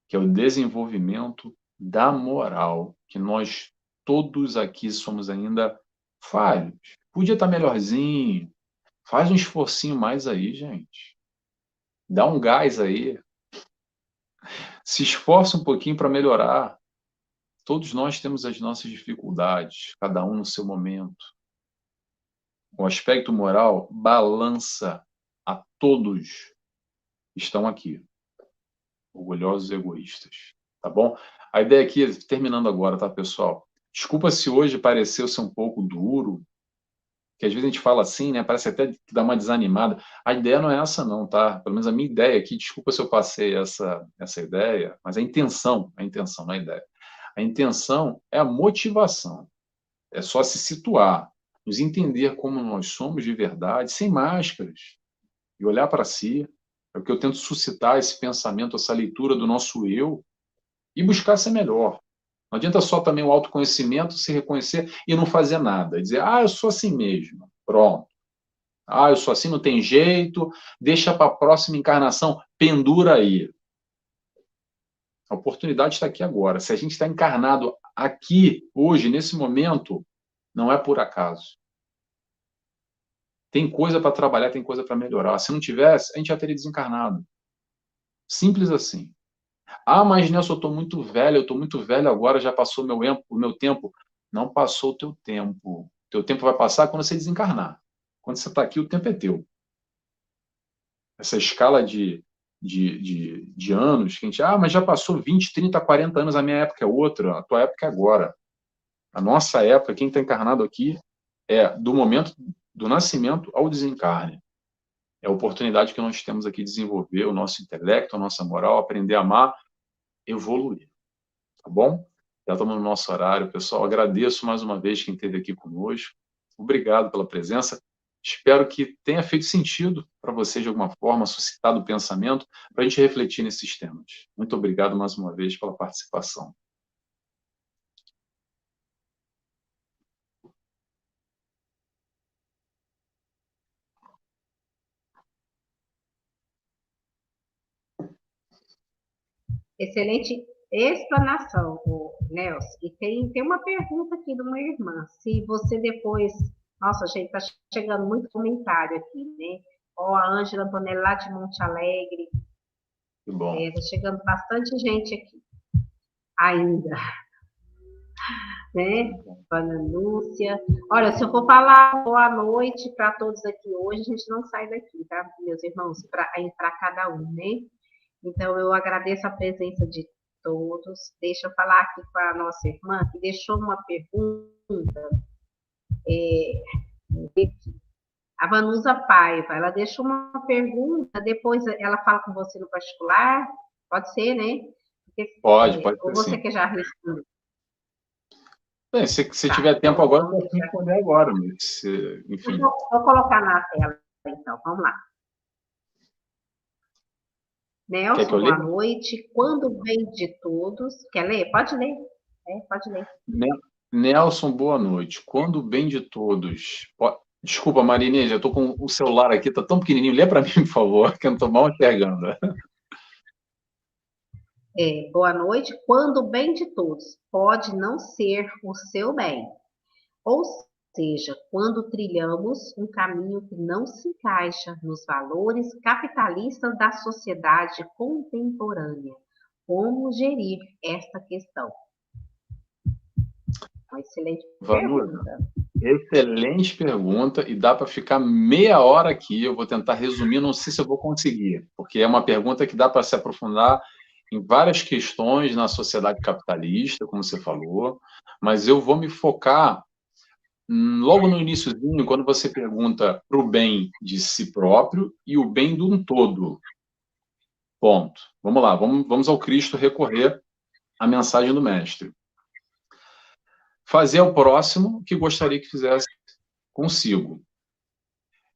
que é o desenvolvimento da moral, que nós todos aqui somos ainda falhos. Podia estar melhorzinho, faz um esforcinho mais aí, gente. Dá um gás aí. Se esforça um pouquinho para melhorar. Todos nós temos as nossas dificuldades, cada um no seu momento. O aspecto moral balança a todos que estão aqui, orgulhosos e egoístas, tá bom? A ideia aqui, terminando agora, tá, pessoal? Desculpa se hoje pareceu ser um pouco duro, que às vezes a gente fala assim, né? Parece até que dá uma desanimada. A ideia não é essa não, tá? Pelo menos a minha ideia aqui, desculpa se eu passei essa ideia, mas a intenção, não é a ideia. A intenção é a motivação. É só se situar, nos entender como nós somos de verdade, sem máscaras, e olhar para si. É o que eu tento suscitar, esse pensamento, essa leitura do nosso eu, e buscar ser melhor. Não adianta só também o autoconhecimento, se reconhecer e não fazer nada. E dizer, eu sou assim mesmo. Pronto. Eu sou assim, não tem jeito, deixa para a próxima encarnação, pendura aí. A oportunidade está aqui agora. Se a gente está encarnado aqui, hoje, nesse momento, não é por acaso. Tem coisa para trabalhar, tem coisa para melhorar. Se não tivesse, a gente já teria desencarnado. Simples assim. Mas Nelson, eu estou muito velho agora, já passou o meu tempo. Não passou o teu tempo. O teu tempo vai passar quando você desencarnar. Quando você está aqui, o tempo é teu. Essa escala de anos, que a gente, mas já passou 20, 30, 40 anos, a minha época é outra, a tua época é agora. A nossa época, quem está encarnado aqui, é do momento do nascimento ao desencarne. É a oportunidade que nós temos aqui de desenvolver o nosso intelecto, a nossa moral, aprender a amar, evoluir. Tá bom? Já estamos no nosso horário, pessoal. Agradeço mais uma vez quem esteve aqui conosco. Obrigado pela presença. Espero que tenha feito sentido para você de alguma forma, suscitado o pensamento, para a gente refletir nesses temas. Muito obrigado mais uma vez pela participação. Excelente explanação, Nelson. E tem uma pergunta aqui de uma irmã. Se você depois... Nossa, gente, está chegando muito comentário aqui, né? A Ângela Antonelli lá de Monte Alegre. Que bom. Está chegando bastante gente aqui ainda. Né? Ana Lúcia. Olha, se eu for falar boa noite para todos aqui hoje, a gente não sai daqui, tá, meus irmãos? Para cada um, né? Então, eu agradeço a presença de todos. Deixa eu falar aqui com a nossa irmã, que deixou uma pergunta. A Vanusa Paiva, ela deixou uma pergunta, depois ela fala com você no particular, pode ser, né? Porque, Pode ou ser você sim. quer já responder? Bem, se Tá, tiver tempo então agora, eu vamos posso deixar. responder agora, mas, enfim. Vou colocar na tela, então, vamos lá. Quer que Nelson, eu boa leia? noite. Quando vem de todos, quer ler? Pode ler. Pode ler. Nelson, boa noite. Quando o bem de todos. Desculpa, Marinês, eu estou com o celular aqui, está tão pequenininho. Lê para mim, por favor, que eu não estou mal enxergando. Boa noite. Quando o bem de todos pode não ser o seu bem. Ou seja, quando trilhamos um caminho que não se encaixa nos valores capitalistas da sociedade contemporânea. Como gerir esta questão? Uma excelente pergunta. Excelente pergunta, e dá para ficar meia hora aqui. Eu vou tentar resumir, não sei se eu vou conseguir, porque é uma pergunta que dá para se aprofundar em várias questões na sociedade capitalista, como você falou, mas eu vou me focar logo no iniciozinho, quando você pergunta para o bem de si próprio e o bem de um todo. Ponto. Vamos lá, vamos ao Cristo recorrer à mensagem do Mestre. Fazer ao próximo o que gostaria que fizesse consigo.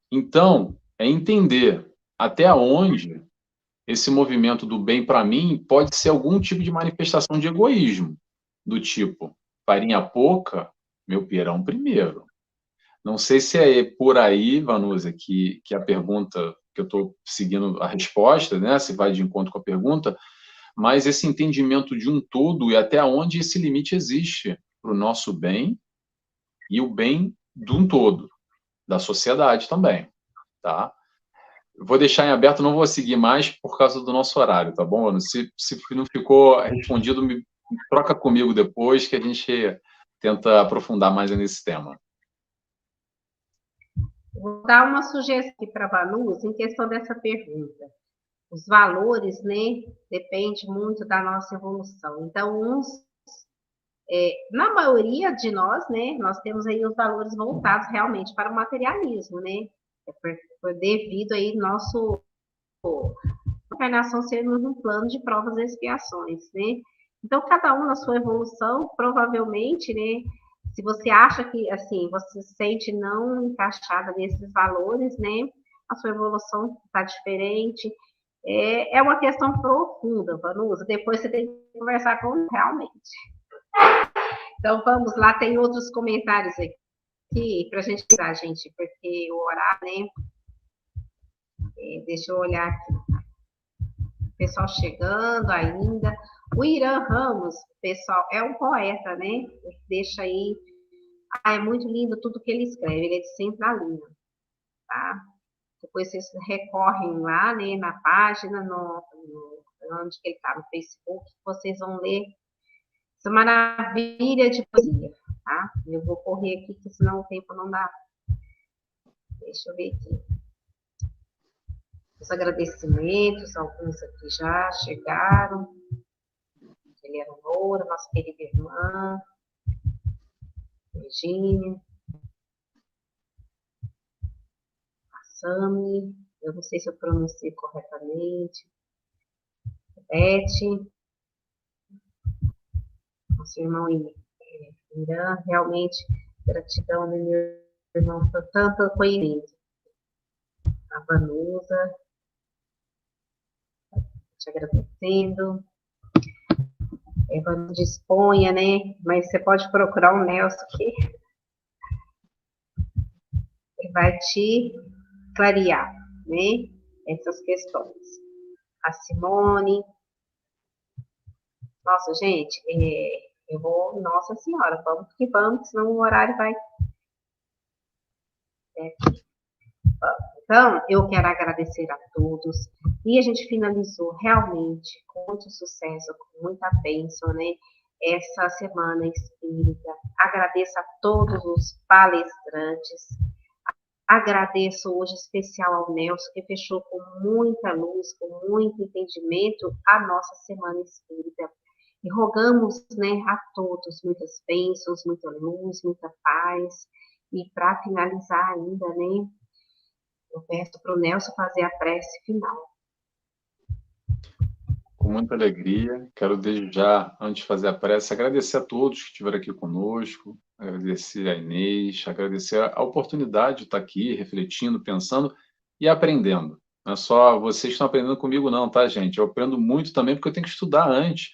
Então, é entender até onde esse movimento do bem para mim pode ser algum tipo de manifestação de egoísmo, do tipo, farinha pouca, meu pirão primeiro. Não sei se é por aí, Vanusa, que a pergunta, que eu estou seguindo a resposta, né, se vai de encontro com a pergunta, mas esse entendimento de um todo e até onde esse limite existe para o nosso bem e o bem de um todo, da sociedade também, tá? Eu vou deixar em aberto, não vou seguir mais por causa do nosso horário, tá bom, Ana? Se não ficou respondido, troca comigo depois que a gente tenta aprofundar mais nesse tema. Vou dar uma sugestão aqui para a Vanusa em questão dessa pergunta. Os valores, né, depende muito da nossa evolução. Então, na maioria de nós, né, nós temos aí os valores voltados realmente para o materialismo, né? Devido aí nosso encarnação sermos um plano de provas e expiações, né? Então, cada um na sua evolução, provavelmente, né? Se você acha que, assim, você se sente não encaixada nesses valores, né? A sua evolução está diferente. É uma questão profunda, Vanusa. Depois você tem que conversar com realmente. Então, vamos lá. Tem outros comentários aqui para a gente tirar, gente, porque o horário, né? Deixa eu olhar aqui. Pessoal chegando ainda. O Irã Ramos, pessoal, é um poeta, né? Ele deixa aí. É muito lindo tudo que ele escreve, ele é de sempre na linha, tá? Depois vocês recorrem lá, né, na página, onde que ele tá, no Facebook, vocês vão ler essa maravilha de poesia, tá? Eu vou correr aqui, porque senão o tempo não dá. Deixa eu ver aqui. Os agradecimentos, alguns aqui já chegaram. Eliana Moura, nossa querida irmã, Virginia, a Sami, eu não sei se eu pronunciei corretamente, Beth, nosso irmão Irã, realmente, gratidão, né, meu irmão, por tanto conhecimento. A Vanusa, te agradecendo. Vanusa disponha, né? Mas você pode procurar o Nelson aqui. Ele vai te clarear, né? Essas questões. A Simone. Nossa, gente, eu vou. Nossa Senhora, vamos que vamos, senão o horário vai. Então, eu quero agradecer a todos. E a gente finalizou realmente com muito sucesso, com muita bênção, né? Essa semana espírita. Agradeço a todos os palestrantes. Agradeço hoje especial ao Nelson, que fechou com muita luz, com muito entendimento, a nossa semana espírita. E rogamos, né, a todos muitas bênçãos, muita luz, muita paz. E para finalizar ainda, né, eu peço para o Nelson fazer a prece final. Com muita alegria. Quero desde já, antes de fazer a prece, agradecer a todos que estiveram aqui conosco, agradecer a Inês, agradecer a oportunidade de estar aqui, refletindo, pensando e aprendendo. Não é só vocês que estão aprendendo comigo, não, tá, gente? Eu aprendo muito também porque eu tenho que estudar antes,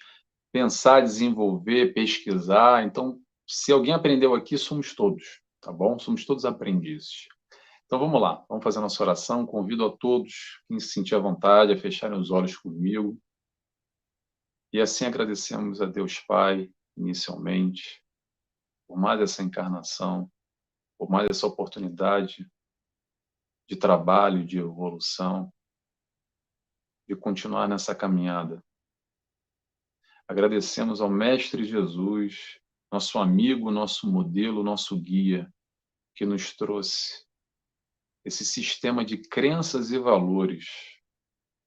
pensar, desenvolver, pesquisar. Então, se alguém aprendeu aqui, somos todos, tá bom? Somos todos aprendizes. Então, vamos lá. Vamos fazer a nossa oração. Convido a todos, quem se sentir à vontade, a fecharem os olhos comigo. E assim agradecemos a Deus Pai, inicialmente, por mais essa encarnação, por mais essa oportunidade de trabalho, de evolução, de continuar nessa caminhada. Agradecemos ao Mestre Jesus, nosso amigo, nosso modelo, nosso guia, que nos trouxe esse sistema de crenças e valores,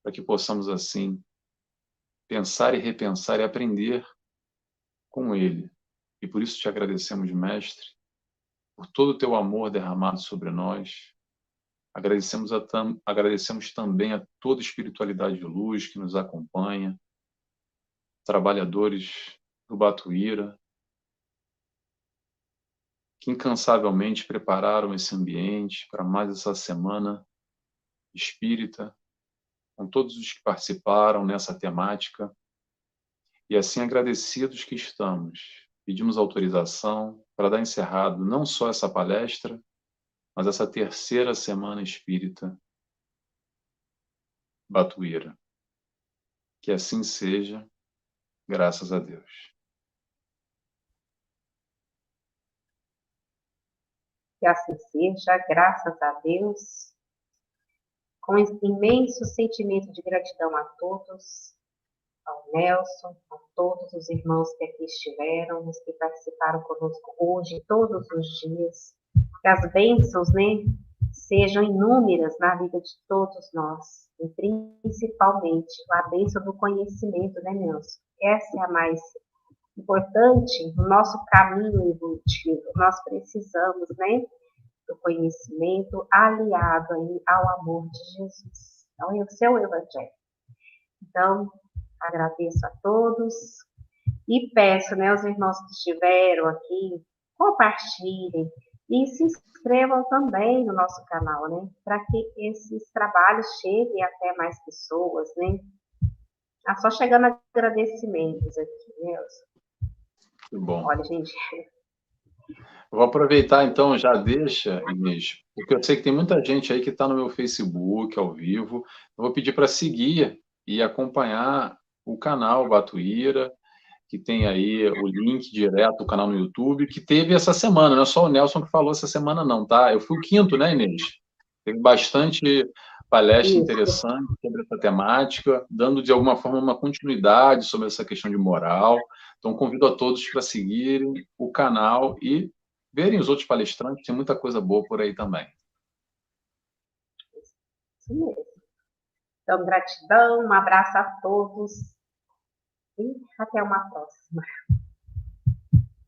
para que possamos, assim, pensar e repensar e aprender com Ele. E por isso te agradecemos, Mestre, por todo o teu amor derramado sobre nós. Agradecemos também a toda a espiritualidade de luz que nos acompanha, trabalhadores do Batuíra, que incansavelmente prepararam esse ambiente para mais essa semana espírita, com todos os que participaram nessa temática. E assim agradecidos que estamos, pedimos autorização para dar encerrado não só essa palestra, mas essa terceira semana espírita Batuíra. Que assim seja, graças a Deus. Que assim seja, graças a Deus, com esse imenso sentimento de gratidão a todos, ao Nelson, a todos os irmãos que aqui estiveram, os que participaram conosco hoje, todos os dias, que as bênçãos, né, sejam inúmeras na vida de todos nós, e principalmente a bênção do conhecimento, né, Nelson? Essa é a mais importante no nosso caminho evolutivo. Nós precisamos, né, do conhecimento aliado aí ao amor de Jesus, ao seu Evangelho. Então, agradeço a todos e peço, né, aos irmãos que estiveram aqui, compartilhem e se inscrevam também no nosso canal, né, para que esses trabalhos cheguem até mais pessoas, né. Só chegando agradecimentos aqui, Nelson. Que bom. Olha, gente. Eu vou aproveitar, então, já deixa, Inês, porque eu sei que tem muita gente aí que está no meu Facebook, ao vivo. Eu vou pedir para seguir e acompanhar o canal Batuíra, que tem aí o link direto do canal no YouTube, que teve essa semana, não é só o Nelson que falou essa semana não, tá? Eu fui o quinto, né, Inês? Teve bastante palestra interessante sobre essa temática, dando, de alguma forma, uma continuidade sobre essa questão de moral. Então, convido a todos para seguirem o canal e verem os outros palestrantes, tem muita coisa boa por aí também. Isso mesmo. Então, gratidão, um abraço a todos e até uma próxima.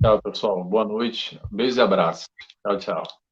Tchau, pessoal. Boa noite. Beijo e abraço. Tchau, tchau.